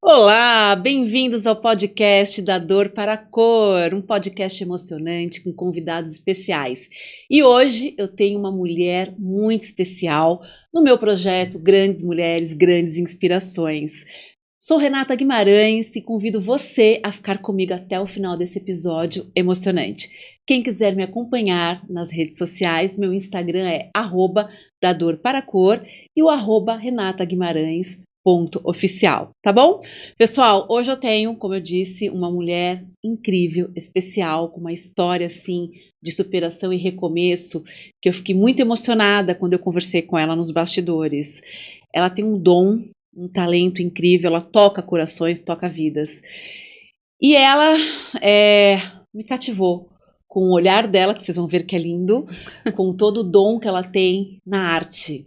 Olá, bem-vindos ao podcast da Dor para a Cor, um podcast emocionante com convidados especiais. E hoje eu tenho uma mulher muito especial no meu projeto Grandes Mulheres, Grandes Inspirações. Sou Renata Guimarães e convido você a ficar comigo até o final desse episódio emocionante. Quem quiser me acompanhar nas redes sociais, meu Instagram é @dadorparacor e o @renataguimarães.oficial, tá bom? Pessoal, hoje eu tenho, como eu disse, uma mulher incrível, especial, com uma história assim de superação e recomeço, que eu fiquei muito emocionada quando eu conversei com ela nos bastidores. Ela tem um dom, um talento incrível, ela toca corações, toca vidas. E ela me cativou com o olhar dela, que vocês vão ver que é lindo, com todo o dom que ela tem na arte.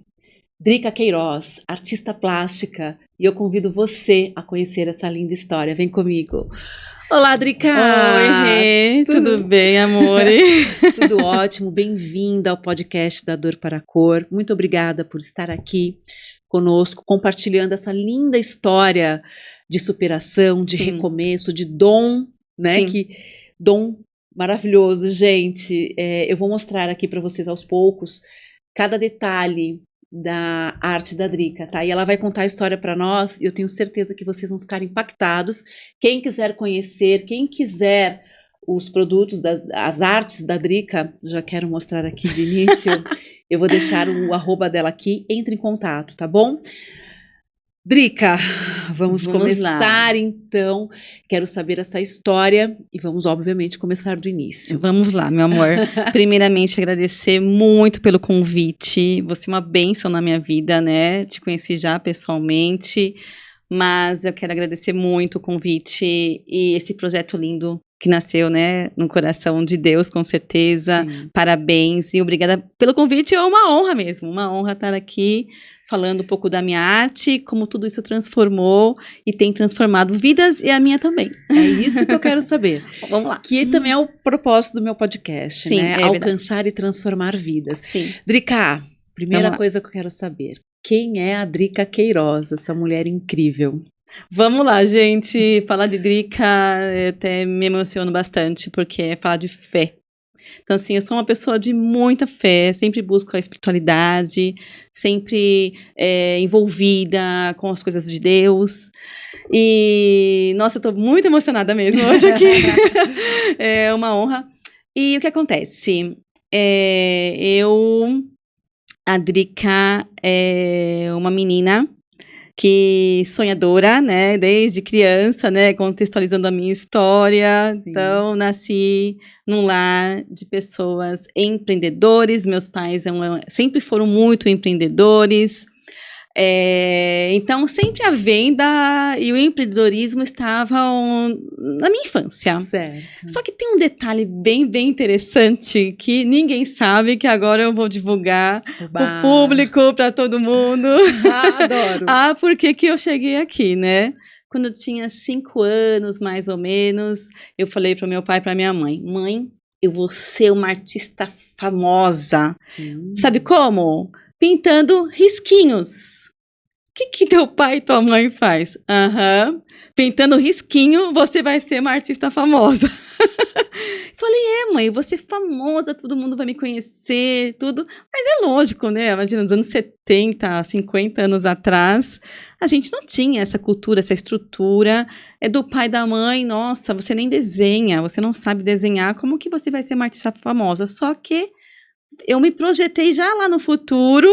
Drica Queiroz, artista plástica, e eu convido você a conhecer essa linda história. Vem comigo. Olá, Drica! Oi, Rê, tudo bem, amor? Tudo ótimo, bem-vinda ao podcast da Dor para a Cor. Muito obrigada por estar aqui conosco, compartilhando essa linda história de superação, de recomeço, de dom, né? Dom maravilhoso, gente. Eu vou mostrar aqui para vocês aos poucos cada detalhe da arte da Drica, tá? E ela vai contar a história para nós e eu tenho certeza que vocês vão ficar impactados. Quem quiser conhecer, quem quiser os produtos, as artes da Drica, já quero mostrar aqui de início, eu vou deixar o @ dela aqui, entre em contato, tá bom? Drica, vamos começar lá. Então, quero saber essa história e vamos obviamente começar do início. Vamos lá, meu amor. Primeiramente, agradecer muito pelo convite, você é uma bênção na minha vida, né? Te conheci já pessoalmente, mas eu quero agradecer muito o convite e esse projeto lindo que nasceu, né, no coração de Deus, com certeza. Sim. Parabéns e obrigada pelo convite, é uma honra mesmo, uma honra estar aqui falando um pouco da minha arte, como tudo isso transformou e tem transformado vidas e a minha também. É isso que eu quero saber. Vamos lá. Que também é o propósito do meu podcast, sim, né? É alcançar verdade. E transformar vidas. Sim. Drica, primeira coisa que eu quero saber. Quem é a Drica Queiroz, essa mulher incrível? Vamos lá, gente. Falar de Drica até me emociono bastante, porque é falar de fé. Então, assim, eu sou uma pessoa de muita fé, sempre busco a espiritualidade, sempre envolvida com as coisas de Deus. E, nossa, eu tô muito emocionada mesmo hoje aqui. É uma honra. E o que acontece? A Drica é uma menina que sonhadora, né, desde criança, né, contextualizando a minha história. Sim. Então, nasci num lar de pessoas empreendedores, meus pais sempre foram muito empreendedores, então sempre a venda e o empreendedorismo estavam na minha infância. Certo. Só que tem um detalhe bem, bem interessante que ninguém sabe, que agora eu vou divulgar para o público, para todo mundo. Adoro! Por que eu cheguei aqui, né? Quando eu tinha 5 anos, mais ou menos, eu falei para o meu pai e para minha mãe: mãe, eu vou ser uma artista famosa. Sabe como? Pintando risquinhos. O que teu pai e tua mãe faz? Pintando risquinho, você vai ser uma artista famosa. Falei, mãe, eu vou ser famosa, todo mundo vai me conhecer, tudo. Mas é lógico, né? Imagina, nos anos 70, 50 anos atrás, a gente não tinha essa cultura, essa estrutura. É do pai e da mãe, nossa, você nem desenha, você não sabe desenhar, como que você vai ser uma artista famosa? Só que eu me projetei já lá no futuro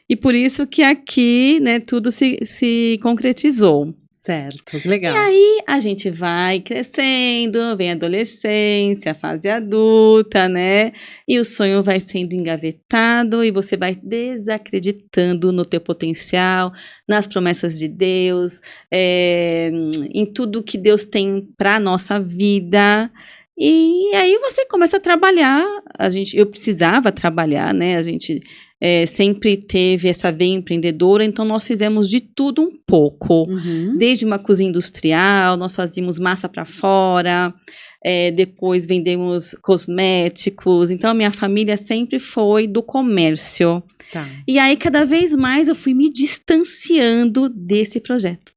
e por isso que aqui, né, tudo se concretizou. Certo, legal. E aí a gente vai crescendo, vem a adolescência, a fase adulta, né? E o sonho vai sendo engavetado e você vai desacreditando no teu potencial, nas promessas de Deus, em tudo que Deus tem para a nossa vida. E aí você começa a trabalhar, eu precisava trabalhar, né? A gente sempre teve essa veia empreendedora, então nós fizemos de tudo um pouco. Desde uma cozinha industrial, nós fazíamos massa para fora, depois vendemos cosméticos, então a minha família sempre foi do comércio. Tá. E aí cada vez mais eu fui me distanciando desse projeto.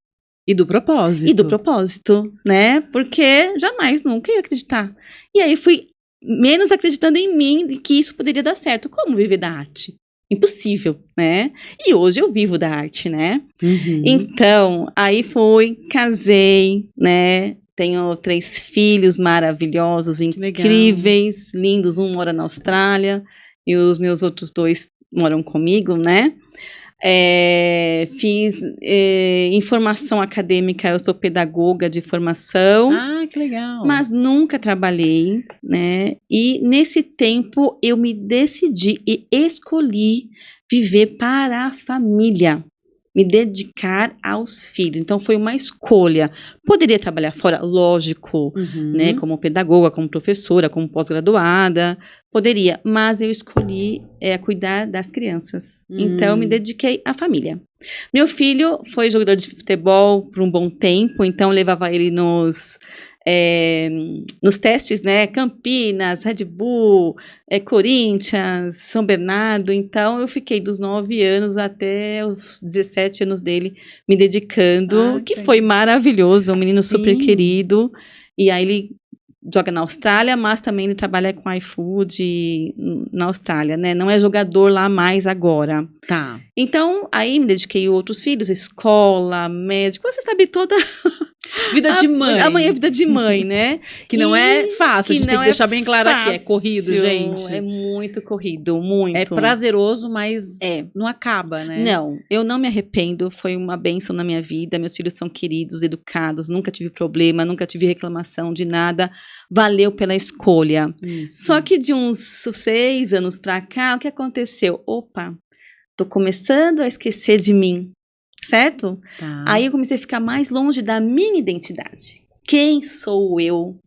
E do propósito. E do propósito, né? Porque jamais, nunca ia acreditar. E aí fui menos acreditando em mim de que isso poderia dar certo. Como viver da arte? Impossível, né? E hoje eu vivo da arte, né? Uhum. Então, aí fui, casei, né? Tenho 3 filhos maravilhosos, incríveis, lindos. Um mora na Austrália e os meus outros 2 moram comigo, né? Fiz informação acadêmica, eu sou pedagoga de formação. Ah, que legal. Mas nunca trabalhei, né? E nesse tempo eu me decidi e escolhi viver para a família, me dedicar aos filhos. Então foi uma escolha. Poderia trabalhar fora, lógico, né? Como pedagoga, como professora, como pós-graduada, poderia. Mas eu escolhi cuidar das crianças. Então me dediquei à família. Meu filho foi jogador de futebol por um bom tempo, então eu levava ele nos testes, né? Campinas, Red Bull, Corinthians, São Bernardo. Então, eu fiquei dos 9 anos até os 17 anos dele me dedicando, que foi maravilhoso, um menino super querido. E aí ele joga na Austrália, mas também ele trabalha com iFood na Austrália, né? Não é jogador lá mais agora. Tá. Então, aí me dediquei a outros filhos, escola, médico, você sabe toda... Vida de mãe. A mãe é vida de mãe, né? Que não é fácil, a gente tem que deixar bem claro aqui, é corrido, gente. É muito corrido, muito. É prazeroso, mas não acaba, né? Não, eu não me arrependo, foi uma bênção na minha vida, meus filhos são queridos, educados, nunca tive problema, nunca tive reclamação de nada, valeu pela escolha. Isso. Só que de uns 6 anos pra cá, o que aconteceu? Opa, tô começando a esquecer de mim. Certo? Tá. Aí eu comecei a ficar mais longe da minha identidade. Quem sou eu?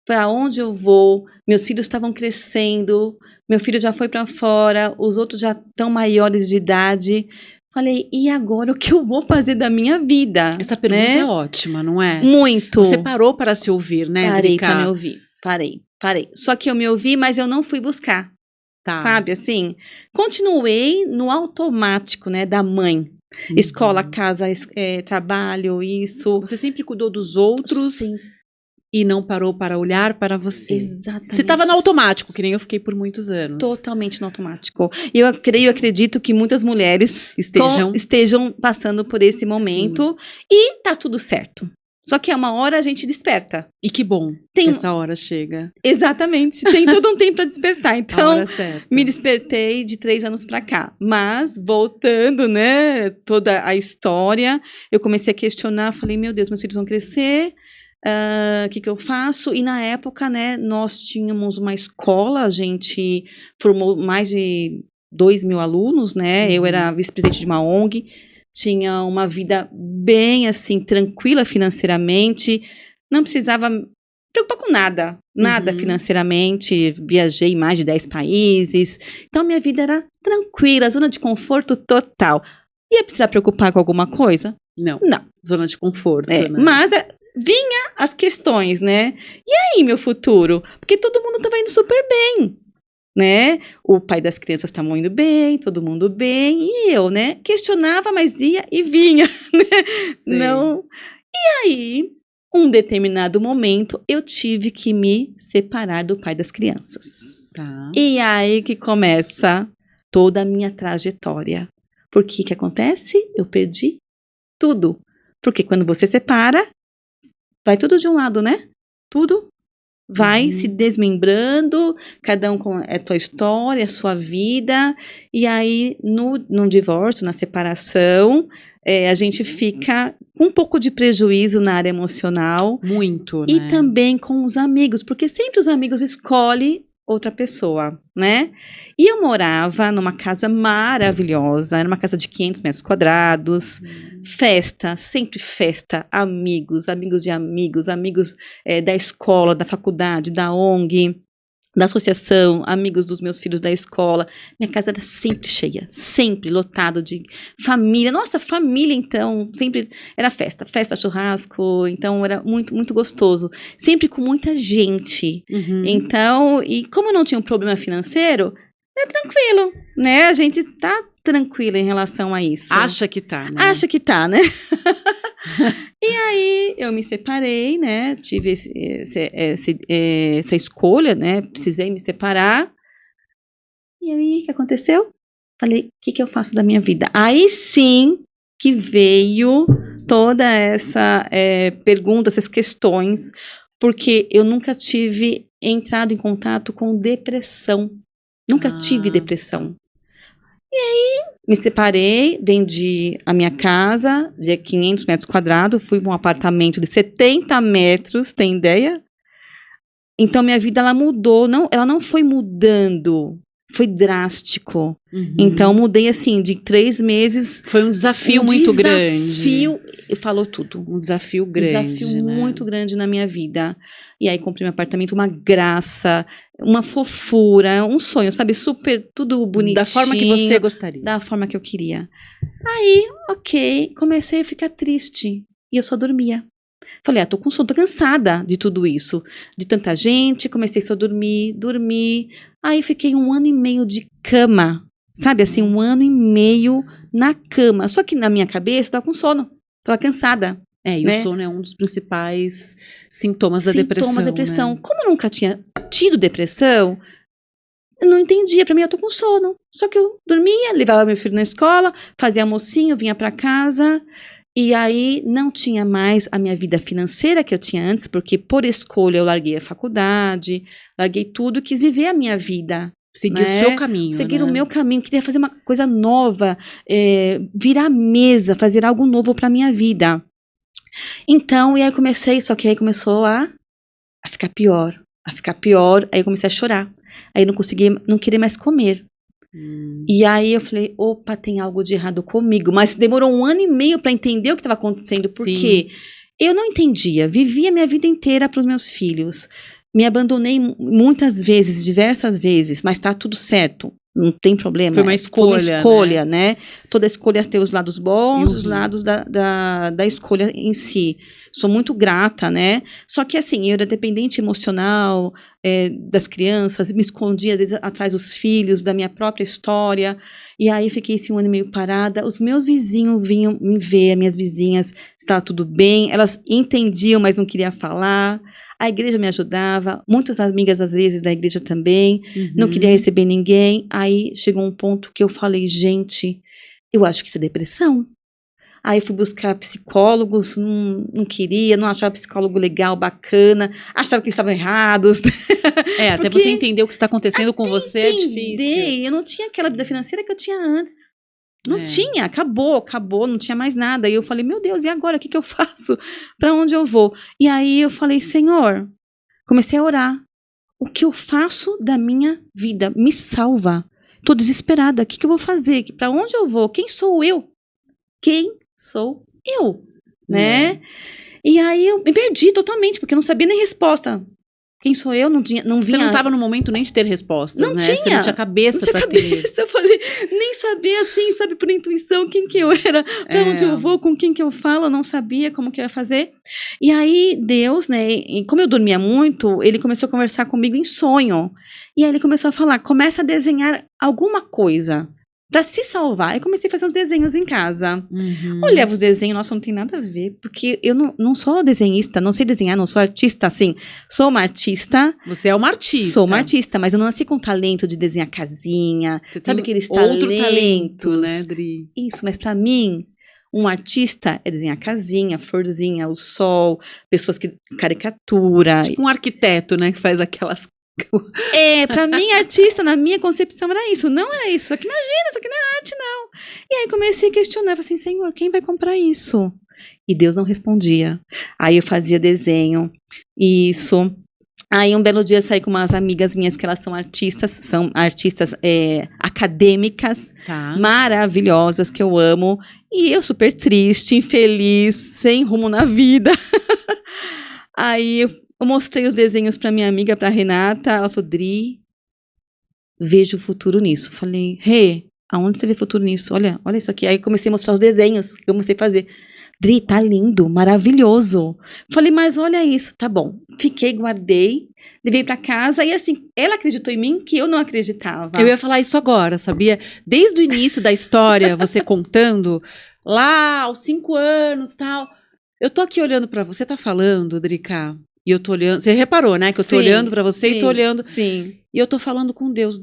Para onde eu vou? Meus filhos estavam crescendo, meu filho já foi para fora, os outros já estão maiores de idade. Falei, e agora o que eu vou fazer da minha vida? Essa pergunta é ótima, não é? Muito. Você parou para se ouvir, né, Parei Drica? para me ouvir. Parei. Só que eu me ouvi, mas eu não fui buscar. Tá. Sabe, assim? Continuei no automático, né, da mãe. Escola, casa, trabalho, isso. Você sempre cuidou dos outros. Sim. E não parou para olhar para você. Exatamente. Você estava no automático, que nem eu fiquei por muitos anos. Totalmente no automático. E eu acredito que muitas mulheres estejam passando por esse momento. Sim. E tá tudo certo. Só que uma hora a gente desperta. E que bom que essa hora chega. Exatamente. Tem todo um tempo para despertar. Então, a hora certa. Me despertei de 3 anos para cá. Mas, voltando, né, toda a história, eu comecei a questionar, falei, meu Deus, meus filhos vão crescer, o que eu faço? E na época, né, nós tínhamos uma escola, a gente formou mais de 2.000 alunos, né, eu era vice-presidente de uma ONG, tinha uma vida bem, assim, tranquila financeiramente, não precisava me preocupar com nada financeiramente, viajei em mais de 10 países, então minha vida era tranquila, zona de conforto total. Ia precisar preocupar com alguma coisa? Não. Zona de conforto, né? Mas vinha as questões, né? E aí, meu futuro? Porque todo mundo tava indo super bem, né? O pai das crianças estavam indo bem, todo mundo bem, e eu, né? Questionava, mas ia e vinha, né? Sim. Não. E aí, um determinado momento, eu tive que me separar do pai das crianças. Tá. E aí que começa toda a minha trajetória. Porque que acontece? Eu perdi tudo. Porque quando você separa, vai tudo de um lado, né? Tudo vai se desmembrando, cada um com a tua história, a sua vida, e aí no divórcio, na separação, a gente fica com um pouco de prejuízo na área emocional. Muito, né? E também com os amigos, porque sempre os amigos escolhem outra pessoa, né? E eu morava numa casa maravilhosa, era uma casa de 500 metros quadrados, festa, sempre festa, amigos de amigos, amigos da escola, da faculdade, da ONG, da associação, amigos dos meus filhos da escola. Minha casa era sempre cheia, sempre lotado de família. Nossa, família, então, sempre era festa, churrasco, então era muito, muito gostoso. Sempre com muita gente. Então, e como eu não tinha um problema financeiro, É tranquilo, né? A gente tá tranquila em relação a isso. Acha que tá, né? Acha que tá, né? E aí, eu me separei, né? Tive essa escolha, né? Precisei me separar. E aí, o que aconteceu? Falei, o que eu faço da minha vida? Aí sim que veio toda essa pergunta, essas questões, porque eu nunca tive entrado em contato com depressão. Nunca tive depressão. E aí, me separei, vendi a minha casa de 500 metros quadrados, fui para um apartamento de 70 metros, tem ideia? Então, minha vida, ela mudou, ela não foi mudando, foi drástico. Então, mudei assim, de 3 meses. Foi um desafio muito grande. Desafio, falou tudo. Um desafio grande, Um desafio muito grande na minha vida. E aí, comprei um apartamento, uma graça, uma fofura, um sonho, sabe? Super, tudo bonitinho. Da forma que você gostaria. Da forma que eu queria. Aí, ok, comecei a ficar triste. E eu só dormia. Falei, tô com sono, tô cansada de tudo isso. De tanta gente, comecei só a dormir. Aí fiquei 1 ano e meio de cama. Sabe assim, 1 ano e meio na cama. Só que na minha cabeça, eu tava com sono. Tava cansada. E né? o sono é um dos principais sintomas da depressão. Sintomas da depressão. Né? Como eu nunca tinha tido depressão, eu não entendia. Pra mim, eu tô com sono. Só que eu dormia, levava meu filho na escola, fazia almocinho, vinha pra casa. E aí, não tinha mais a minha vida financeira que eu tinha antes, porque por escolha eu larguei a faculdade, larguei tudo, quis viver a minha vida. Seguir o seu caminho. Seguir o meu caminho, queria fazer uma coisa nova, virar a mesa, fazer algo novo pra minha vida. Então, e aí comecei, só que aí começou a ficar pior, aí eu comecei a chorar. Aí eu não queria mais comer. E aí eu falei, opa, tem algo de errado comigo. Mas demorou 1 ano e meio para entender o que estava acontecendo, porque eu não entendia. Vivia minha vida inteira para os meus filhos. Me abandonei muitas vezes, diversas vezes, mas tá tudo certo. Não tem problema. Foi uma escolha, né? Toda escolha tem os lados bons, os lados da escolha em si. Sou muito grata, né? Só que assim, eu era dependente emocional das crianças, me escondia às vezes atrás dos filhos, da minha própria história. E aí fiquei esse 1 ano e meio parada. Os meus vizinhos vinham me ver, as minhas vizinhas, estava tudo bem. Elas entendiam, mas não queriam falar. A igreja me ajudava, muitas amigas às vezes da igreja também, não queria receber ninguém. Aí chegou um ponto que eu falei, gente, eu acho que isso é depressão. Aí fui buscar psicólogos, não queria, não achava psicólogo legal, bacana, achava que eles estavam errados. Até você entender o que está acontecendo com você é difícil. Eu não tinha aquela vida financeira que eu tinha antes. Não tinha, acabou, não tinha mais nada. E eu falei, meu Deus, e agora? O que eu faço? Para onde eu vou? E aí eu falei, Senhor, comecei a orar. O que eu faço da minha vida? Me salva. Tô desesperada. O que eu vou fazer? Para onde eu vou? Quem sou eu? Quem sou eu? Né? E aí eu me perdi totalmente, porque eu não sabia nem resposta. Quem sou eu? Não vinha. Você não estava no momento nem de ter respostas, não né? Tinha. Você não tinha cabeça para ter. Eu falei, nem sabia assim, sabe, por intuição, quem que eu era, para onde eu vou, com quem que eu falo, eu não sabia como que eu ia fazer. E aí, Deus, né, e como eu dormia muito, ele começou a conversar comigo em sonho. E aí ele começou a falar, começa a desenhar alguma coisa para se salvar. Eu comecei a fazer uns desenhos em casa. Olhava os desenhos, nossa, não tem nada a ver, porque eu não sou desenhista, não sei desenhar, não sou artista, assim, sou uma artista. Você é uma artista. Sou uma artista, mas eu não nasci com talento de desenhar casinha, você sabe aqueles outro talentos? Talento, né, Dri? Isso, mas pra mim, um artista é desenhar casinha, florzinha, o sol, pessoas que caricatura. Tipo um arquiteto, né, que faz aquelas... Pra mim, artista, na minha concepção, era isso. Não era isso. Aqui, imagina, isso aqui não é arte, não. E aí comecei a questionar, falei assim, Senhor, quem vai comprar isso? E Deus não respondia. Aí eu fazia desenho, isso. Aí um belo dia saí com umas amigas minhas que elas são artistas acadêmicas, maravilhosas, que eu amo. E eu super triste, infeliz, sem rumo na vida. Aí eu mostrei os desenhos para minha amiga, para Renata. Ela falou, Dri, vejo o futuro nisso. Falei, aonde você vê futuro nisso? Olha isso aqui. Aí comecei a mostrar os desenhos que eu comecei a fazer. Dri, tá lindo, maravilhoso. Falei, mas olha isso. Tá bom. Fiquei, guardei. levei pra casa e assim, ela acreditou em mim que eu não acreditava. Eu ia falar isso agora, sabia? Desde o início da história, você contando, lá aos 5 anos, tal. Eu tô aqui olhando pra você, tá falando, Drica, e eu tô olhando, você reparou, né, que eu tô olhando pra você e tô olhando, Sim. e eu tô falando com Deus,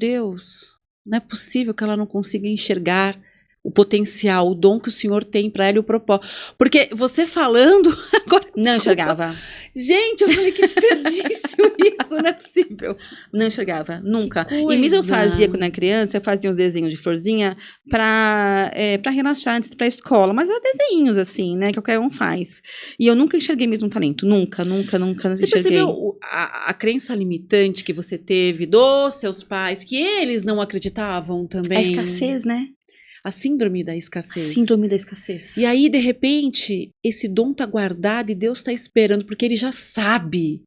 não é possível que ela não consiga enxergar o potencial, o dom que o Senhor tem pra ela e o propósito. Porque você falando, agora Não desculpa. enxergava. Gente, eu falei que desperdício isso, não é possível. Não enxergava, nunca. Que E mesmo eu coisa. fazia, quando era criança, eu fazia uns desenhos de florzinha pra relaxar antes de ir pra escola. Mas eram desenhos, assim, né, que qualquer um faz. E eu nunca enxerguei mesmo talento. Nunca Você enxerguei. percebeu a crença limitante que você teve dos seus pais, que eles não acreditavam também? A escassez, né? A síndrome da escassez. Síndrome da escassez. E aí, de repente, esse dom tá guardado e Deus tá esperando, porque ele já sabe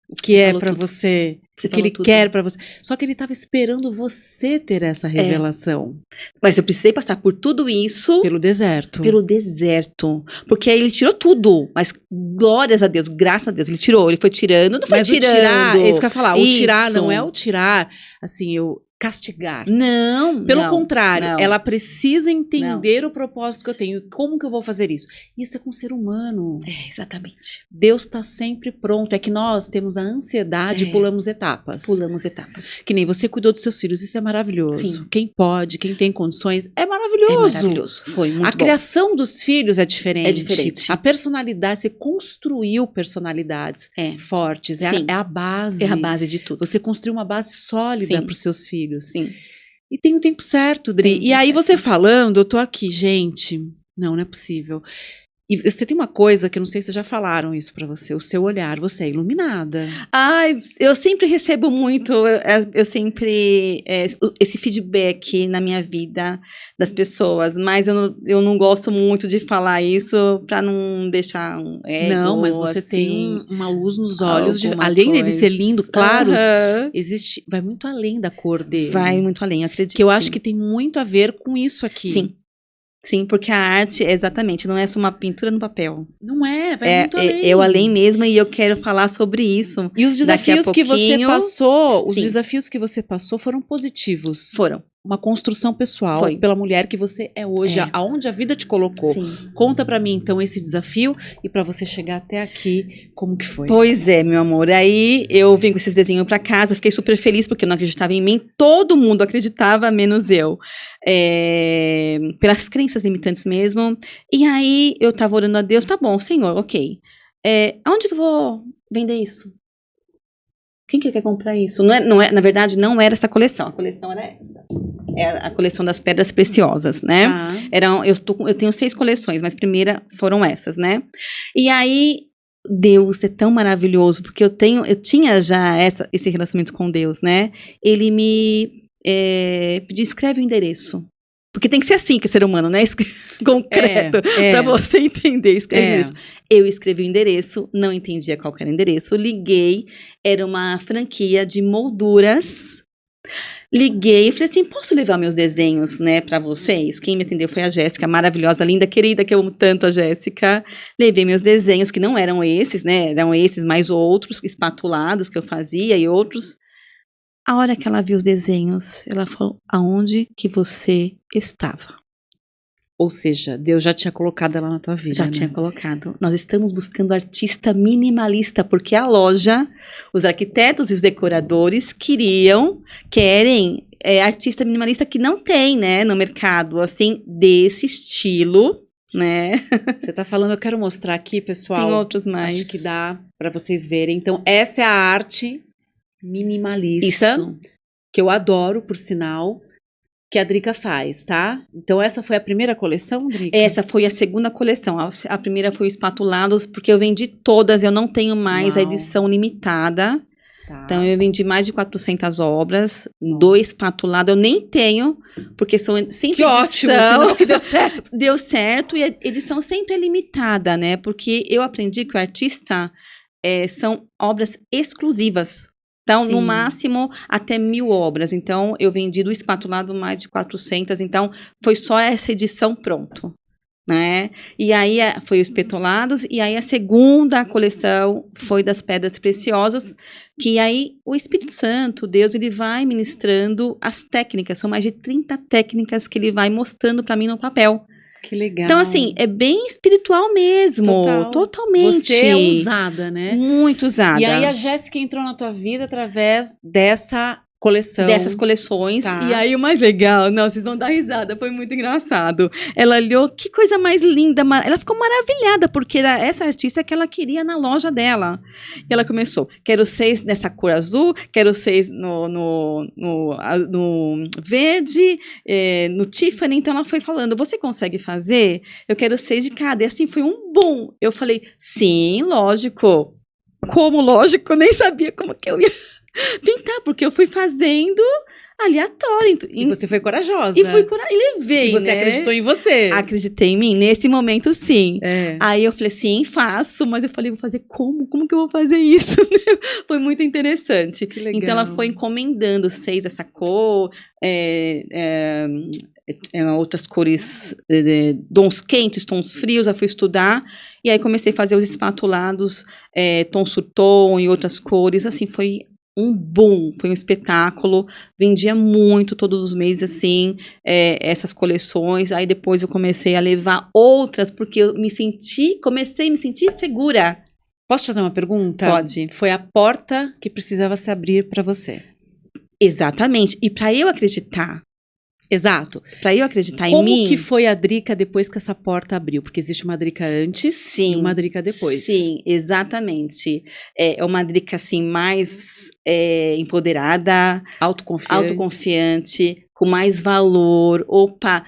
o que Você é falou pra tudo. você, Você o que ele falou tudo. quer pra você. Só que ele tava esperando você ter essa revelação. Mas eu precisei passar por tudo isso Pelo deserto. pelo deserto. Porque aí ele tirou tudo. Mas glórias a Deus, graças a Deus, ele tirou. Ele foi tirando, não foi Mas tirando. o tirar, é isso que eu ia falar. O tirar Isso. não é o tirar, assim, eu castigar. Não, Pelo não, contrário, não. ela precisa entender o propósito que eu tenho. Como que eu vou fazer isso? Isso é com o ser humano. É, exatamente. Deus está sempre pronto. É que nós temos a ansiedade e pulamos etapas. Pulamos etapas. Que nem você cuidou dos seus filhos, isso é maravilhoso. Sim. Quem pode, quem tem condições, é É maravilhoso. maravilhoso. Foi muito A bom. criação dos filhos é diferente. É diferente. A personalidade, você construiu personalidades fortes. Sim. É a base. É a base de tudo. Você construiu uma base sólida Sim. para os seus filhos. Sim. E tem o tempo certo, Dri. Tem o E aí tempo você certo. falando, eu tô aqui, gente. Não é possível. E você tem uma coisa que eu não sei se já falaram isso pra você. O seu olhar, você é iluminada. Ai, eu sempre recebo muito, eu sempre, esse feedback na minha vida das pessoas, mas eu não gosto muito de falar isso pra não deixar um ego, Não, mas você assim, tem uma luz nos olhos. alguma Além dele coisa. ser lindo, claros, Aham. existe, vai muito além da cor dele. Vai muito além, acredito. Que eu acho sim. que tem muito a ver com isso aqui. Sim. Sim, porque a arte, exatamente, não é só uma pintura no papel. Não é, vai muito além. É o além mesmo, e eu quero falar sobre isso. E os Daqui a desafios que você pouquinho, passou, os sim. desafios que você passou foram positivos. Foram. Uma construção pessoal Foi. pela mulher que você é hoje, aonde a vida te colocou. Sim. Conta pra mim, então, esse desafio e pra você chegar até aqui, como que foi? Pois é, meu amor. Aí eu vim com esses desenhos pra casa, fiquei super feliz porque eu não acreditava em mim. Todo mundo acreditava, menos eu. Pelas crenças limitantes mesmo. E aí eu tava orando a Deus, tá bom, Senhor, ok. Aonde que eu vou vender isso? Quem que quer comprar isso? Na verdade, não era essa coleção. A coleção era essa. É a coleção das pedras preciosas, né? Tá. Eu tenho 6 coleções, mas primeira foram essas, né? E aí, Deus é tão maravilhoso, porque eu tinha já esse relacionamento com Deus, né? Ele me pediu, escreve o endereço. Porque tem que ser assim que é ser humano, né? Concreto. Pra você entender, escreve o endereço. Eu escrevi o endereço, não entendia qual que era o endereço. Liguei, era uma franquia de molduras. Liguei e falei assim, posso levar meus desenhos, né, pra vocês? Quem me atendeu foi a Jéssica, maravilhosa, linda, querida, que eu amo tanto a Jéssica. Levei meus desenhos, que não eram esses, né, eram esses, mais outros, espatulados que eu fazia e outros. A hora que ela viu os desenhos, ela falou, aonde que você estava? Ou seja, Deus já tinha colocado ela na tua vida, Já né? tinha colocado. Nós estamos buscando artista minimalista, porque a loja, os arquitetos e os decoradores querem artista minimalista que não tem, né, no mercado, assim, desse estilo, né? Você tá falando, eu quero mostrar aqui, pessoal. Tem outros mais. Acho que dá pra vocês verem. Então, essa é a arte minimalista, Isso. que eu adoro, por sinal, que a Drica faz, tá? Então, essa foi a primeira coleção, Drica? Essa foi a segunda coleção. A primeira foi o Espatulados, porque eu vendi todas, eu não tenho mais a Uau. edição limitada. Tá. Então, eu vendi mais de 400 obras, 2 espatulados, eu nem tenho, porque são sempre Que ótimo, edição. sinal que deu certo. Deu certo, e a edição sempre é limitada, né? Porque eu aprendi que o artista são obras exclusivas. Então, Sim. no máximo, até 1000 obras. Então, eu vendi do espatulado mais de 400. Então, foi só essa edição pronto. né? E aí foi os petolados, e aí a segunda coleção foi das pedras preciosas, que aí o Espírito Santo, Deus, ele vai ministrando as técnicas, são mais de 30 técnicas que ele vai mostrando para mim no papel. Que legal. Então, assim, é bem espiritual mesmo, totalmente. Você é usada, né? Muito usada. E aí a Jéssica entrou na tua vida através dessa coleção. Dessas coleções. Tá. E aí o mais legal, não, vocês vão dar risada, foi muito engraçado. Ela olhou, que coisa mais linda, ela ficou maravilhada, porque era essa artista que ela queria na loja dela. E ela começou, quero 6 nessa cor azul, quero 6 no verde, no Tiffany. Então ela foi falando, você consegue fazer? Eu quero 6 de cada. E assim foi um boom. Eu falei, sim, lógico. Como lógico? Eu nem sabia como que eu ia pintar, porque eu fui fazendo aleatório. E você foi corajosa. E levei, e você acreditou em você. Acreditei em mim. Nesse momento, sim. É. Aí eu falei, sim, faço. Mas eu falei, vou fazer como? Como que eu vou fazer isso? Foi muito interessante. Que legal. Então, ela foi encomendando 6 dessa cor, outras cores, tons quentes, tons frios. Eu fui estudar. E aí comecei a fazer os espatulados, tom sur tom e outras cores. Assim, foi um boom, foi um espetáculo, vendia muito todos os meses, assim, essas coleções. Aí depois eu comecei a levar outras, porque eu comecei a me sentir segura. Posso te fazer uma pergunta? Pode. Foi a porta que precisava se abrir para você. Exatamente. E para eu acreditar. Exato. Para eu acreditar Como em mim. Como que foi a Drica depois que essa porta abriu? Porque existe uma Drica antes e uma Drica depois. Sim, exatamente. É uma Drica, assim, mais empoderada. Autoconfiante, com mais valor. Opa,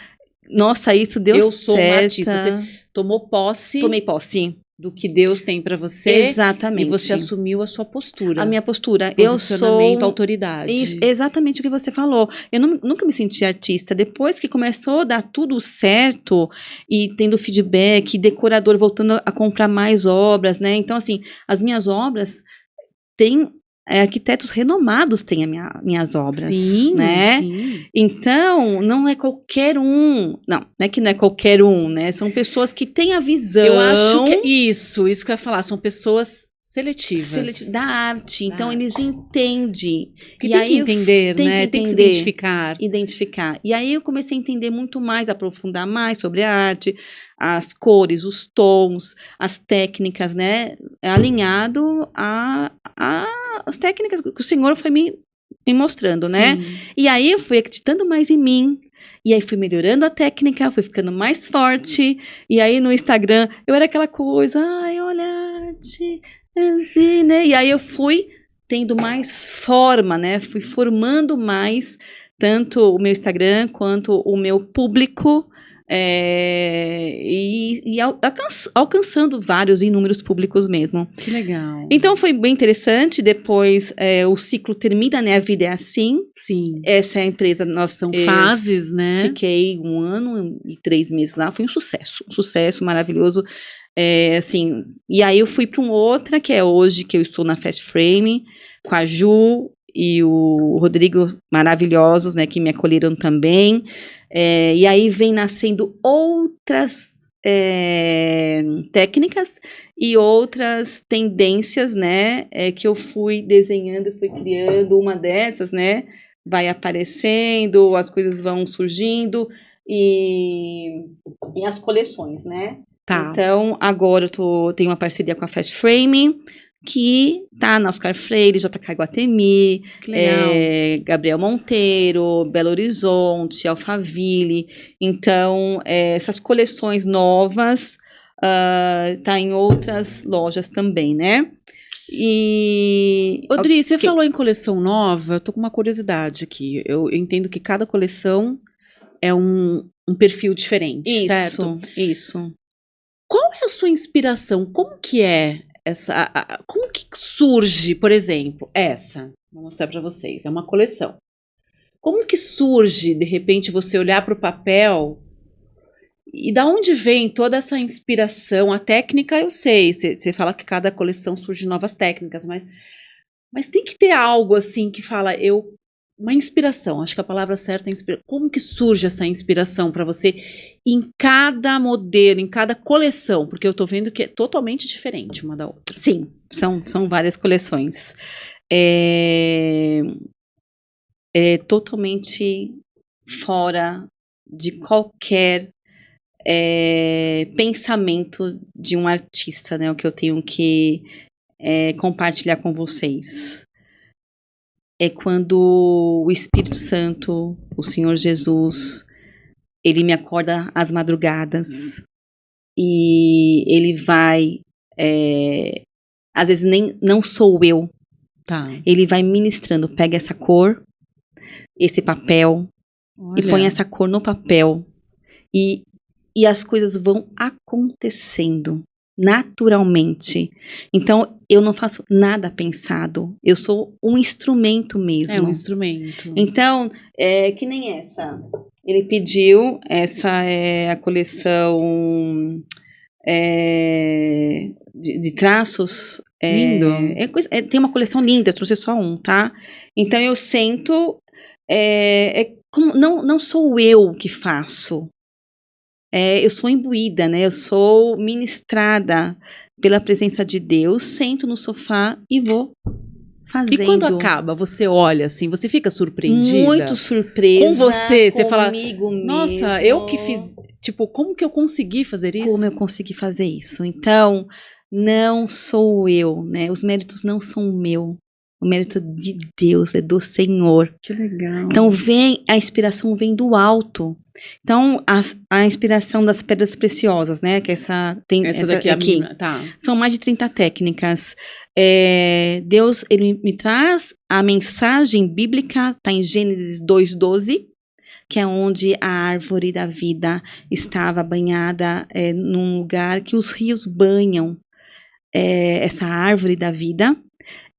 nossa, isso deu certo. Eu sou uma artista. Você tomou posse. Tomei posse. Do que Deus tem para você. Exatamente. E você assumiu a sua postura. A minha postura. Posicionamento, autoridade. Isso, exatamente o que você falou. Eu nunca me senti artista. Depois que começou a dar tudo certo e tendo feedback, decorador voltando a comprar mais obras, né? Então, assim, as minhas obras têm... arquitetos renomados têm minhas obras, sim, né? Sim. Então, não é qualquer um. Não é que não é qualquer um, né? São pessoas que têm a visão. Eu acho que isso que eu ia falar. São pessoas seletivas. Da arte. Então, eles entendem. Que tem que entender, né? Tem que se identificar. Identificar. E aí, eu comecei a entender muito mais, aprofundar mais sobre a arte, as cores, os tons, as técnicas, né? Alinhado as técnicas que o Senhor foi me mostrando, né? Sim. E aí, eu fui acreditando mais em mim. E aí, fui melhorando a técnica, fui ficando mais forte. E aí, no Instagram, eu era aquela coisa... Ai, olha a arte... Assim, né? E aí eu fui tendo mais forma, né? Fui formando mais tanto o meu Instagram quanto o meu público e alcançando vários inúmeros públicos mesmo. Que legal. Então foi bem interessante. Depois o ciclo termina, né? A vida é assim. Sim. Essa é a empresa. São fases, né? Fiquei 1 ano e 3 meses lá. Foi um sucesso maravilhoso. Assim, e aí eu fui para uma outra, que é hoje, que eu estou na Fast Frame, com a Ju e o Rodrigo, maravilhosos, né, que me acolheram também. E aí vem nascendo outras técnicas e outras tendências, né, que eu fui desenhando, fui criando. Uma dessas, né, vai aparecendo, as coisas vão surgindo e as coleções, né. Tá. Então, agora eu tenho uma parceria com a Fast Frame, que tá na Oscar Freire, JK Iguatemi, Gabriel Monteiro, Belo Horizonte, Alphaville. Então, essas coleções novas tá em outras lojas também, né? Odri, você falou em coleção nova, eu tô com uma curiosidade aqui. Eu entendo que cada coleção é um perfil diferente, certo? Isso. Qual é a sua inspiração? Como que é como que surge, por exemplo, essa? Vou mostrar para vocês, é uma coleção. Como que surge, de repente, você olhar para o papel e da onde vem toda essa inspiração? A técnica, eu sei, você fala que cada coleção surge novas técnicas, mas tem que ter algo assim que fala, eu uma inspiração, acho que a palavra certa é inspiração. Como que surge essa inspiração para você em cada modelo, em cada coleção? Porque eu tô vendo que é totalmente diferente uma da outra. Sim, são várias coleções. É totalmente fora de qualquer pensamento de um artista, né? O que eu tenho que compartilhar com vocês. É quando o Espírito Santo, o Senhor Jesus, ele me acorda às madrugadas e ele vai, às vezes não sou eu, Tá. ele vai ministrando, pega essa cor, esse papel, Olha. e põe essa cor no papel e as coisas vão acontecendo naturalmente. Então, eu não faço nada pensado. Eu sou um instrumento mesmo. É um instrumento. Então, que nem essa. Ele pediu, essa é a coleção de traços. Lindo. Tem uma coleção linda, eu trouxe só um, tá? Então, eu sento... não sou eu que faço. Eu sou imbuída, né? Eu sou ministrada pela presença de Deus, sento no sofá e vou fazendo. E quando acaba, você olha assim, você fica surpreendida? Muito surpresa. Com você fala, mesmo. nossa, eu que fiz, tipo, como que eu consegui fazer isso? Como eu consegui fazer isso? Então, não sou eu, né? Os méritos não são meu. O mérito de Deus, é do Senhor. Que legal. Então, a inspiração vem do alto. Então, a inspiração das pedras preciosas, né? Que essa daqui. Tá. São mais de 30 técnicas. Deus, ele me traz a mensagem bíblica, está em Gênesis 2:12, que é onde a árvore da vida estava banhada num lugar que os rios banham essa árvore da vida.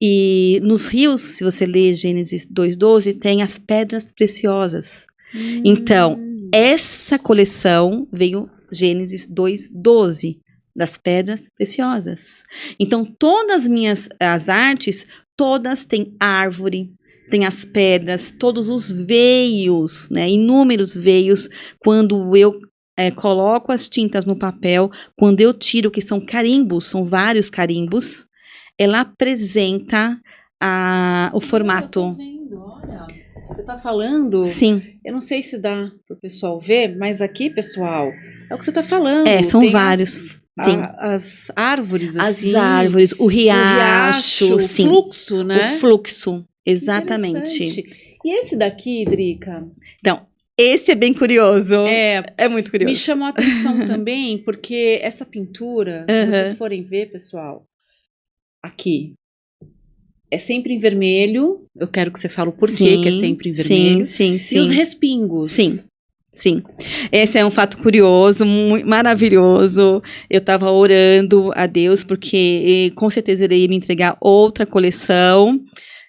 E nos rios, se você lê Gênesis 2:12, tem as pedras preciosas. Então, essa coleção veio Gênesis 2:12, das pedras preciosas. Então, todas as artes, todas têm árvore, tem as pedras, todos os veios, né, inúmeros veios, quando eu coloco as tintas no papel, quando eu tiro, que são carimbos, são vários carimbos, ela apresenta o formato. Eu tô vendo, olha, você tá falando? Sim. Eu não sei se dá pro pessoal ver, mas aqui, pessoal, é o que você tá falando. São tem vários. Sim. As árvores, assim. As árvores, o riacho, o sim. fluxo, né? O fluxo, exatamente. E esse daqui, Drica? Então, esse é bem curioso. É muito curioso. Me chamou a atenção também, porque essa pintura, se vocês forem ver, pessoal, aqui, é sempre em vermelho. Eu quero que você fale o porquê que é sempre em vermelho. Sim. E os respingos. Sim. Esse é um fato curioso, muito maravilhoso. Eu estava orando a Deus, porque com certeza ele ia me entregar outra coleção.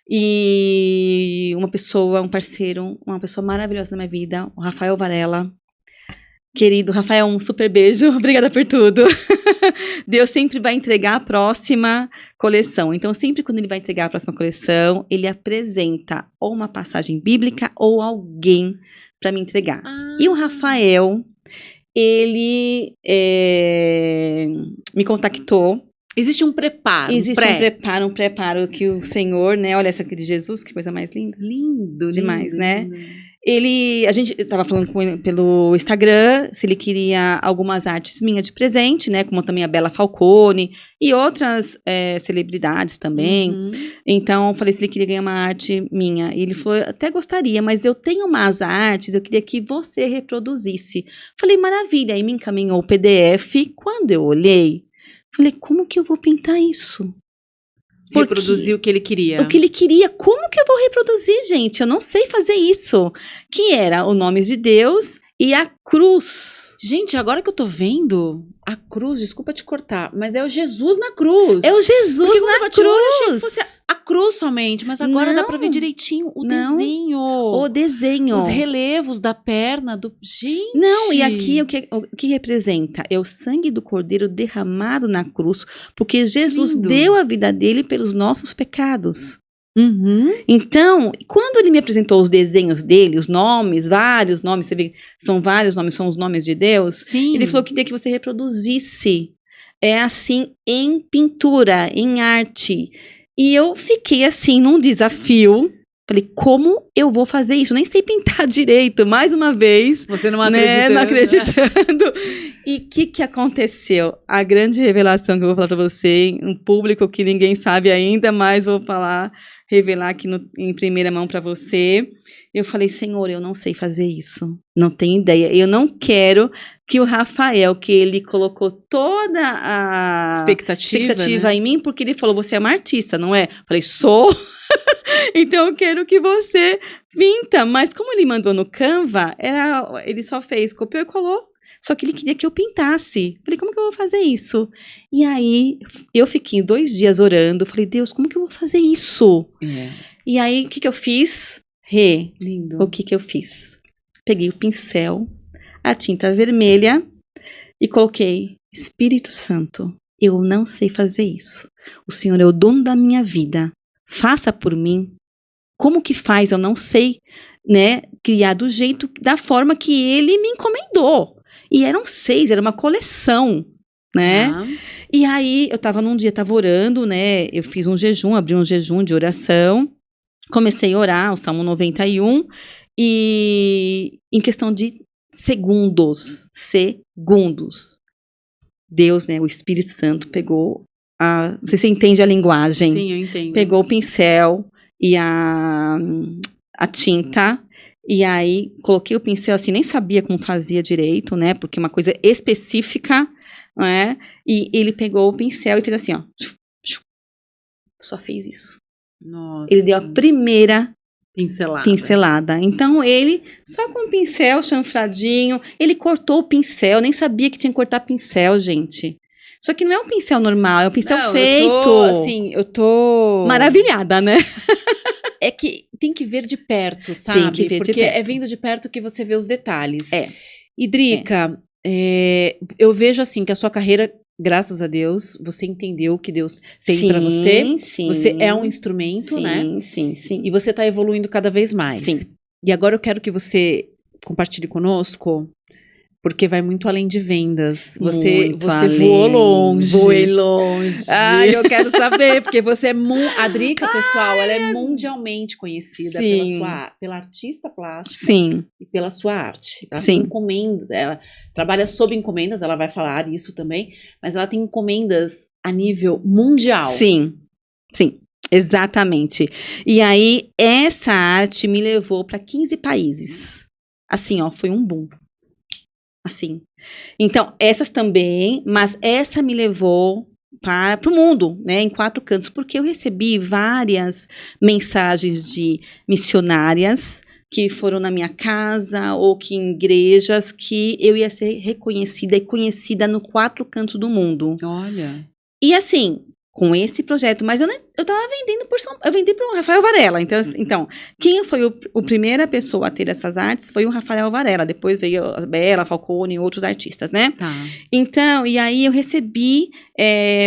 E um parceiro, uma pessoa maravilhosa na minha vida, o Rafael Varela. Querido Rafael, um super beijo, obrigada por tudo. Deus sempre vai entregar a próxima coleção. Então, sempre quando ele vai entregar a próxima coleção, ele apresenta ou uma passagem bíblica ou alguém para me entregar. E o Rafael, ele me contactou. Existe um preparo. Um preparo que o Senhor, né? Olha essa aqui de Jesus, que coisa mais linda. Lindo demais, né? Lindo. A gente estava falando com ele pelo Instagram, se ele queria algumas artes minhas de presente, né? Como também a Bela Falcone e outras celebridades também. Então, eu falei se ele queria ganhar uma arte minha. E ele falou, até gostaria, mas eu tenho umas artes, eu queria que você reproduzisse. Falei, maravilha. Aí me encaminhou o PDF. Quando eu olhei, falei, como que eu vou pintar isso? Reproduzir o que ele queria. O que ele queria. Como que eu vou reproduzir, gente? Eu não sei fazer isso. Que era o nome de Deus e a cruz. Gente, agora que eu tô vendo, a cruz, desculpa te cortar, mas é o Jesus na cruz. É o Jesus na cruz. Eu achei que fosse a cruz somente, mas agora dá pra ver direitinho o desenho. O desenho. Os relevos da perna do... Gente! Não, e aqui o que representa? É o sangue do Cordeiro derramado na cruz, porque Jesus deu a vida dele pelos nossos pecados. Então, quando ele me apresentou os desenhos dele, os nomes, vários nomes, você vê, são vários nomes, são os nomes de Deus. Sim. Ele falou que queria que você reproduzisse, assim, em pintura, em arte. E eu fiquei assim, num desafio. Falei, como eu vou fazer isso? Nem sei pintar direito, mais uma vez. Você não né, acreditando. não acreditando. E o que aconteceu? A grande revelação que eu vou falar pra você, um público que ninguém sabe ainda, mas vou revelar aqui em primeira mão pra você. Eu falei, Senhor, eu não sei fazer isso. Não tenho ideia. Eu não quero que o Rafael, que ele colocou toda a expectativa né? em mim, porque ele falou, você é uma artista, não é? Falei, sou. Então eu quero que você pinta. Mas como ele mandou no Canva, ele só fez, copiou e colou. Só que ele queria que eu pintasse. Falei, como que eu vou fazer isso? E aí, eu fiquei 2 dias orando. Falei, Deus, como que eu vou fazer isso? E aí, o que eu fiz? Lindo. O que eu fiz? Peguei o pincel, a tinta vermelha e coloquei, Espírito Santo, eu não sei fazer isso. O Senhor é o dono da minha vida. Faça por mim. Como que faz? Eu não sei, né? Criar da forma que ele me encomendou. E eram 6, era uma coleção, né? E aí, eu tava orando, né? Eu fiz um jejum, abri um jejum de oração. Comecei a orar, o Salmo 91. E em questão de segundos, Deus, né? O Espírito Santo pegou não sei se você entende a linguagem. Sim, eu entendo. Pegou o pincel e a tinta, e aí coloquei o pincel assim, nem sabia como fazia direito, né? Porque é uma coisa específica, né? E ele pegou o pincel e fez assim, ó. Só fez isso. Nossa. Ele deu a primeira pincelada. Então, ele, só com o pincel chanfradinho, ele cortou o pincel, nem sabia que tinha que cortar pincel, gente. Só que não é um pincel normal, é um pincel feito. Eu tô maravilhada, né? É que tem que ver de perto, sabe? Tem que ver porque de perto. É vendo de perto que você vê os detalhes. E Drica, eu vejo assim que a sua carreira, graças a Deus, você entendeu o que Deus tem pra você. Sim. Você é um instrumento, né? Sim. E você tá evoluindo cada vez mais. Sim. E agora eu quero que você compartilhe conosco, porque vai muito além de vendas. Você voou longe. Voei longe. Ai, eu quero saber, porque você é a Drica, pessoal, ela é mundialmente conhecida pela artista plástica. Sim. E pela sua arte. Ela Sim. tem encomendas, ela trabalha sob encomendas, ela vai falar isso também, mas ela tem encomendas a nível mundial. Sim, exatamente. E aí, essa arte me levou para 15 países. Assim, ó, foi um boom. Assim. Então, essas também, mas essa me levou para o mundo, né, em 4 cantos, porque eu recebi várias mensagens de missionárias que foram na minha casa ou que em igrejas que eu ia ser reconhecida e conhecida no 4 cantos do mundo. Olha. E assim, com esse projeto, mas eu tava vendendo eu vendi para o Rafael Varela. Então, quem foi a primeira pessoa a ter essas artes foi o Rafael Varela. Depois veio a Bela, Falcone e outros artistas, né? Tá. Então, e aí eu recebi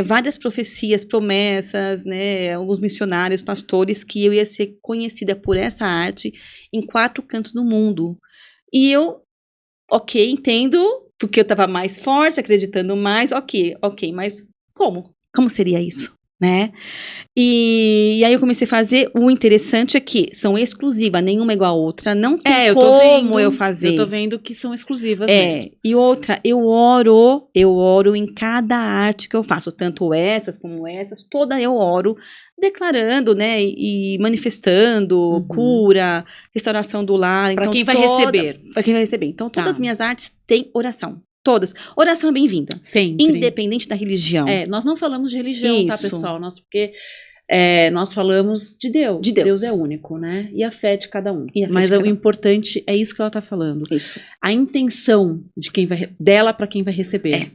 várias profecias, promessas, né? Alguns missionários, pastores, que eu ia ser conhecida por essa arte em 4 cantos do mundo. E eu, ok, entendo, porque eu tava mais forte, acreditando mais, ok, mas como? Como seria isso, né? E aí eu comecei a fazer, o interessante é que são exclusivas, nenhuma é igual a outra, não tem como eu fazer. Eu tô vendo que são exclusivas mesmo. E outra, eu oro em cada arte que eu faço, tanto essas como essas, toda eu oro, declarando, né, e manifestando cura, restauração do lar. Para então, quem vai receber. Para quem vai receber. Então, todas as minhas artes têm oração. Todas. Oração é bem-vinda. Sempre. Independente da religião. Nós não falamos de religião, Isso. tá, pessoal? Porque nós falamos de Deus. De Deus. Deus é único, né? E a fé de cada um. Mas o importante é isso que ela tá falando. Isso. A intenção dela para quem vai receber.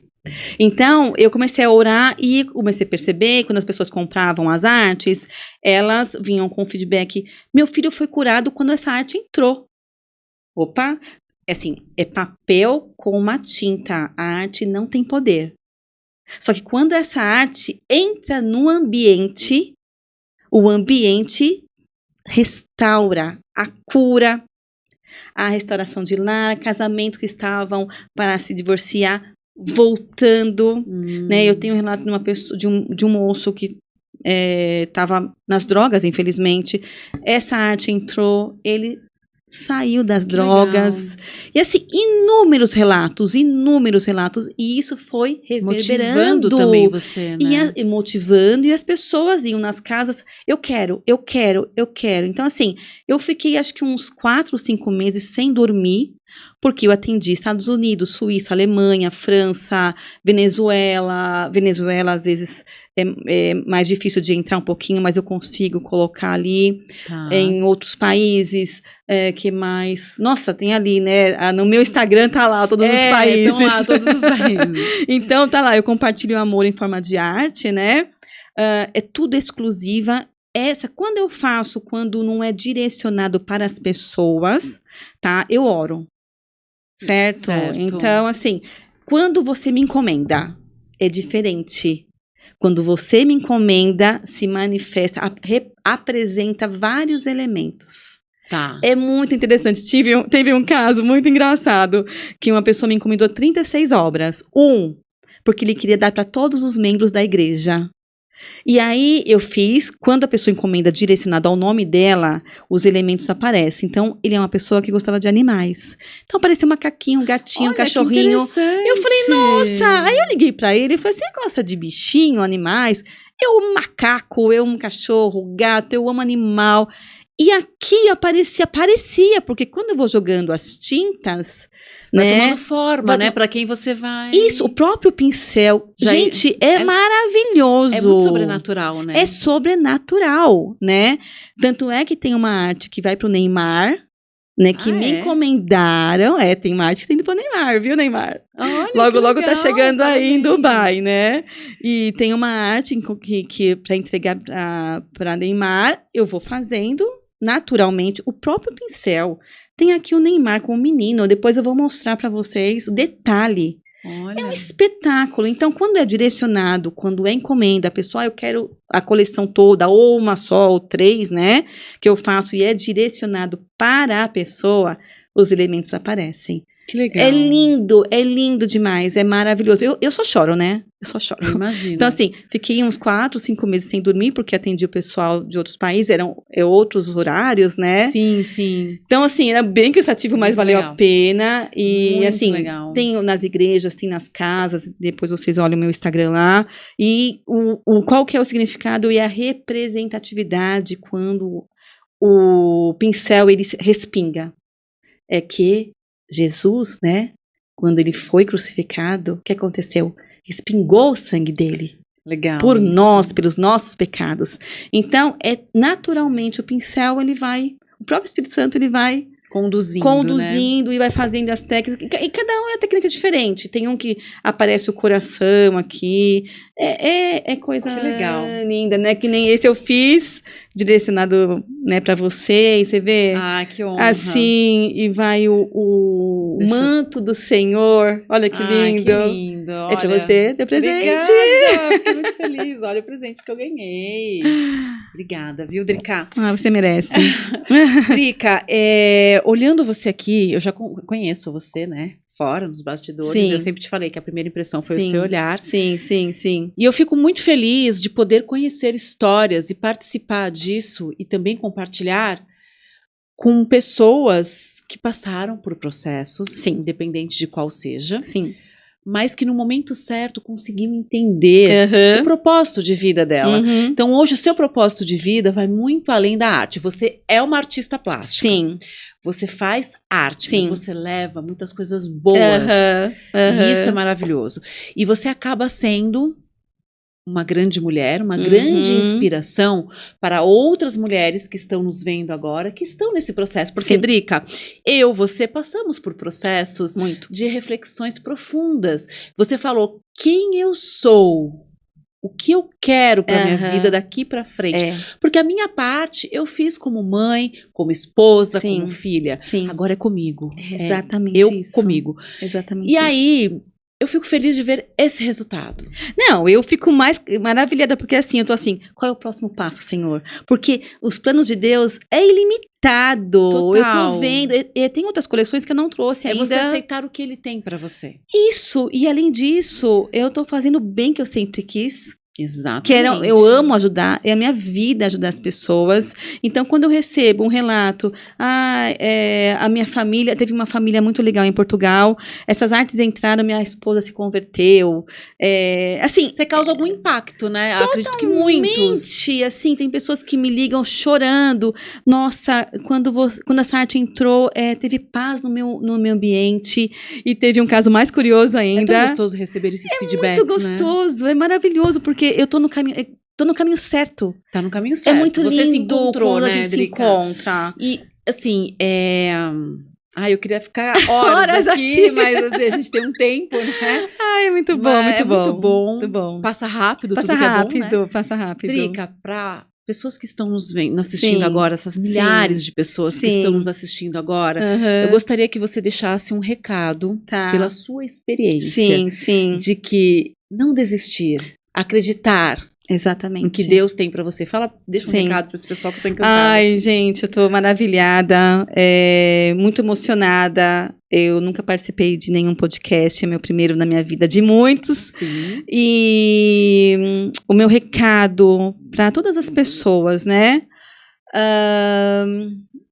Então, eu comecei a orar e comecei a perceber, quando as pessoas compravam as artes, elas vinham com feedback, meu filho foi curado quando essa arte entrou. Opa! Assim, é papel com uma tinta. A arte não tem poder. Só que quando essa arte entra no ambiente, O ambiente restaura a cura, a restauração de lar, casamentos que estavam para se divorciar, voltando, né? Eu tenho um relato de uma pessoa, de um moço que estava nas drogas, infelizmente. Essa arte entrou, ele saiu das drogas. Legal. E assim, inúmeros relatos, e isso foi reverberando. Motivando também você, né? E motivando, e as pessoas iam nas casas, eu quero. Então, assim, eu fiquei acho que uns 4 ou 5 meses sem dormir, porque eu atendi Estados Unidos, Suíça, Alemanha, França, Venezuela, às vezes é mais difícil de entrar um pouquinho, mas eu consigo colocar ali, Tá. em outros países, que mais, nossa, tem ali, né, no meu Instagram tá lá, todos os países. Estão lá todos os países. Então tá lá, eu compartilho o amor em forma de arte, né, é tudo exclusiva. Quando eu faço, quando não é direcionado para as pessoas, tá, eu oro. Certo? Então, assim, quando você me encomenda, é diferente. Quando você me encomenda, se manifesta, apresenta vários elementos. Tá. É muito interessante. Teve um caso muito engraçado, que uma pessoa me encomendou 36 obras. Porque ele queria dar para todos os membros da igreja. E aí eu fiz, quando a pessoa encomenda direcionado ao nome dela, os elementos aparecem. Então, ele é uma pessoa que gostava de animais. Então, apareceu um macaquinho, um gatinho, Olha, um cachorrinho. Eu falei, nossa! Aí eu liguei pra ele e falei, você gosta de bichinho, animais? Eu amo macaco, eu amo cachorro, gato, eu amo animal. E aqui parecia, porque quando eu vou jogando as tintas, vai né? tomando forma, né? Pra quem você vai... Isso, o próprio pincel, gente, é maravilhoso. É muito sobrenatural, né? É sobrenatural, né? Tanto é que tem uma arte que vai pro Neymar, né? Que me encomendaram. Tem uma arte que tem indo pro Neymar, viu, Neymar? Olha, logo tá chegando aí em Dubai, né? E tem uma arte que para entregar pra Neymar, eu vou fazendo naturalmente o próprio pincel. Tem aqui o Neymar com o menino. Depois eu vou mostrar para vocês o detalhe. Olha. É um espetáculo. Então, quando é direcionado, quando é encomenda, pessoal, eu quero a coleção toda, ou uma só, ou 3, né? Que eu faço e é direcionado para a pessoa, os elementos aparecem. Que legal. É lindo demais, é maravilhoso. Eu só choro, né? Eu só choro. Eu imagino. Então, assim, fiquei uns 4, 5 meses sem dormir, porque atendi o pessoal de outros países, eram outros horários, né? Sim, sim. Então, assim, era bem cansativo, mas valeu a pena. E, muito assim, legal. Tem nas igrejas, tem nas casas, depois vocês olham o meu Instagram lá. E qual que é o significado e a representatividade quando o pincel, ele respinga? É que Jesus, né, quando ele foi crucificado, o que aconteceu? Respingou o sangue dele. Legal. Por nós, pelos nossos pecados. Então, naturalmente o pincel, o próprio Espírito Santo, ele vai conduzindo, né? E vai fazendo as técnicas. E cada um é uma técnica diferente. Tem um que aparece o coração aqui. É coisa linda, né? Que nem esse eu fiz, direcionado, né, pra você. E você vê? Ah, que honra. Assim, e vai o manto do Senhor. Olha que lindo. Que lindo. Olha, é pra você, deu presente. Obrigada, fiquei muito feliz. Olha o presente que eu ganhei. Obrigada, viu, Drica? Você merece. Drica, olhando você aqui, eu já conheço você, né? Fora, nos bastidores. Sim. Eu sempre te falei que a primeira impressão foi o seu olhar. Sim. E eu fico muito feliz de poder conhecer histórias e participar disso e também compartilhar com pessoas que passaram por processos, independente de qual seja. Sim. Mas que no momento certo conseguiu entender o propósito de vida dela. Então hoje o seu propósito de vida vai muito além da arte. Você é uma artista plástica. Sim. Você faz arte, mas você leva muitas coisas boas. E isso é maravilhoso. E você acaba sendo uma grande mulher, uma grande inspiração para outras mulheres que estão nos vendo agora, que estão nesse processo. Porque, Drica, você passamos por processos de reflexões profundas. Você falou, quem eu sou? O que eu quero para minha vida daqui para frente? Porque a minha parte eu fiz como mãe, como esposa, como filha. Agora é comigo. Exatamente eu isso. comigo. Exatamente e aí, eu fico feliz de ver esse resultado. Não, eu fico mais maravilhada, porque assim, eu tô assim, qual é o próximo passo, Senhor? Porque os planos de Deus é ilimitado. Total. Eu tô vendo, e tem outras coleções que eu não trouxe ainda. É você aceitar o que ele tem pra você. Isso, e além disso, eu tô fazendo o bem que eu sempre quis. Exatamente. Eu amo ajudar, é a minha vida ajudar as pessoas. Então, quando eu recebo um relato, a minha família, teve uma família muito legal em Portugal, essas artes entraram, minha esposa se converteu. Assim, você causa algum impacto, né? Acredito que muitos. Assim, tem pessoas que me ligam chorando. Nossa, quando essa arte entrou, teve paz no meu ambiente. E teve um caso mais curioso ainda. É tão gostoso receber esses feedbacks, muito gostoso, né? É maravilhoso, porque eu tô no caminho certo. Tá no caminho certo. É muito lindo você se encontrou, quando né, a gente Drica? se encontra. E, assim, eu queria ficar horas aqui, mas assim, a gente tem um tempo, né? É muito bom, mas muito bom. Muito bom. Passa rápido, passa tudo rápido, que é bom, né? Passa rápido. Drica, pra pessoas que estão nos assistindo agora, essas milhares de pessoas que estão nos assistindo agora, eu gostaria que você deixasse um recado pela sua experiência. De que não desistir, acreditar. Exatamente. O que Deus tem pra você. Deixa um recado pra esse pessoal que eu tô encantada. Ai, gente, eu tô maravilhada, muito emocionada. Eu nunca participei de nenhum podcast, é meu primeiro na minha vida, de muitos. Sim. E o meu recado para todas as pessoas, né?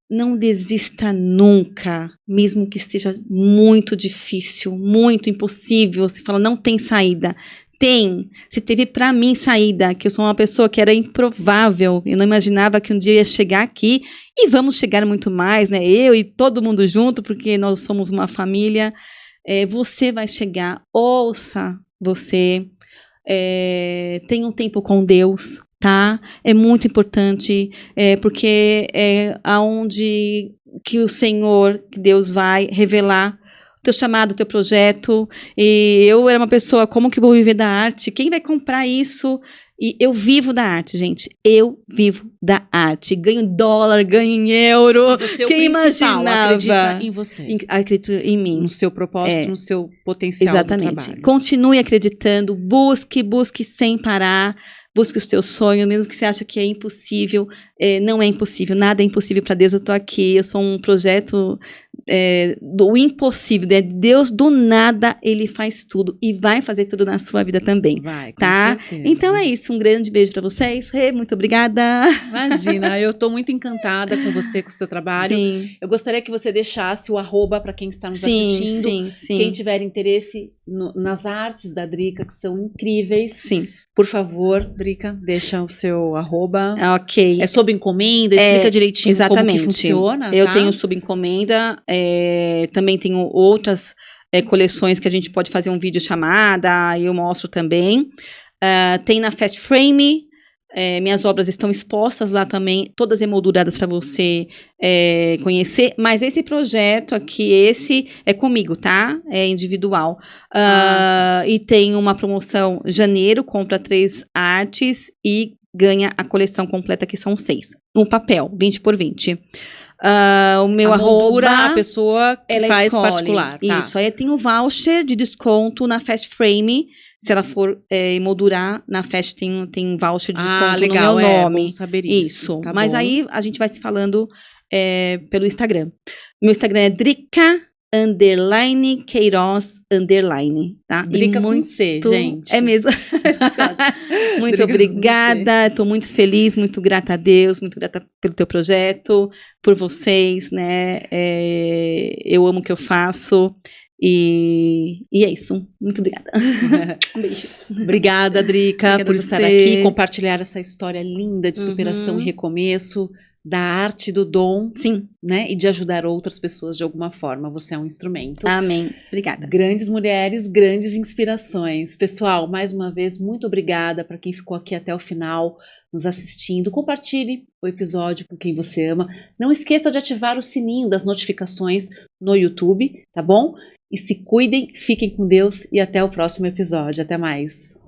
Não desista nunca, mesmo que seja muito difícil, muito impossível. Você fala, não tem saída. Tem. Se teve pra mim saída, que eu sou uma pessoa que era improvável, eu não imaginava que um dia ia chegar aqui, e vamos chegar muito mais, né? Eu e todo mundo junto, porque nós somos uma família. Você vai chegar, ouça você, tenha um tempo com Deus, tá? É muito importante, porque é aonde que o Senhor, que Deus vai revelar teu chamado, teu projeto. E eu era uma pessoa, como que vou viver da arte? Quem vai comprar isso? E eu vivo da arte, gente. Eu vivo da arte. Ganho dólar, ganho em euro. Você Quem imaginava? Acredita em você. Acredito em mim. No seu propósito, no seu potencial. Exatamente. Do trabalho. Continue acreditando. Busque sem parar. Busque os teus sonhos, mesmo que você ache que é impossível. Não é impossível. Nada é impossível para Deus. Eu tô aqui. Eu sou um projeto do impossível, né? Deus do nada, ele faz tudo e vai fazer tudo na sua vida também, vai, com tá? certeza. Então é isso, um grande beijo pra vocês, muito obrigada. Imagina, eu tô muito encantada com você, com o seu trabalho. Sim. Eu gostaria que você deixasse o @ para quem está nos assistindo, sim. Quem tiver interesse nas artes da Drica, que são incríveis. Sim. Por favor, Drica, deixa o seu @. Ok. É sob encomenda? Explica direitinho exatamente. Como que funciona. Eu tá? tenho sob encomenda, também tenho outras coleções que a gente pode fazer um vídeo chamada, eu mostro também. Tem na Fast Frame, minhas obras estão expostas lá também, todas emolduradas para você conhecer, mas esse projeto aqui, esse é comigo, tá? É individual. E tem uma promoção janeiro, compra 3 artes e ganha a coleção completa, que são 6. No papel, 20 por 20. O meu a pessoa que faz escolhe. Particular. Tá. Isso, aí tem o voucher de desconto na Fast Frame. Se ela for emoldurar, na Fast tem voucher de desconto legal, no meu nome. Bom saber isso. Tá Mas bom. aí a gente vai se falando pelo Instagram. Meu Instagram é Drica_Queiroz_, tá? Drica com C, gente. É mesmo. Muito obrigada, estou muito feliz, muito grata a Deus, muito grata pelo teu projeto, por vocês, né? Eu amo o que eu faço. E é isso. Muito obrigada. Um beijo. Obrigada, Drica, Obrigada por estar aqui, compartilhar essa história linda de superação e recomeço, da arte, do dom, sim, né? E de ajudar outras pessoas de alguma forma. Você é um instrumento. Amém. Obrigada. Grandes mulheres, grandes inspirações. Pessoal, mais uma vez, muito obrigada para quem ficou aqui até o final, nos assistindo. Compartilhe o episódio com quem você ama. Não esqueça de ativar o sininho das notificações no YouTube, tá bom? E se cuidem, fiquem com Deus e até o próximo episódio. Até mais.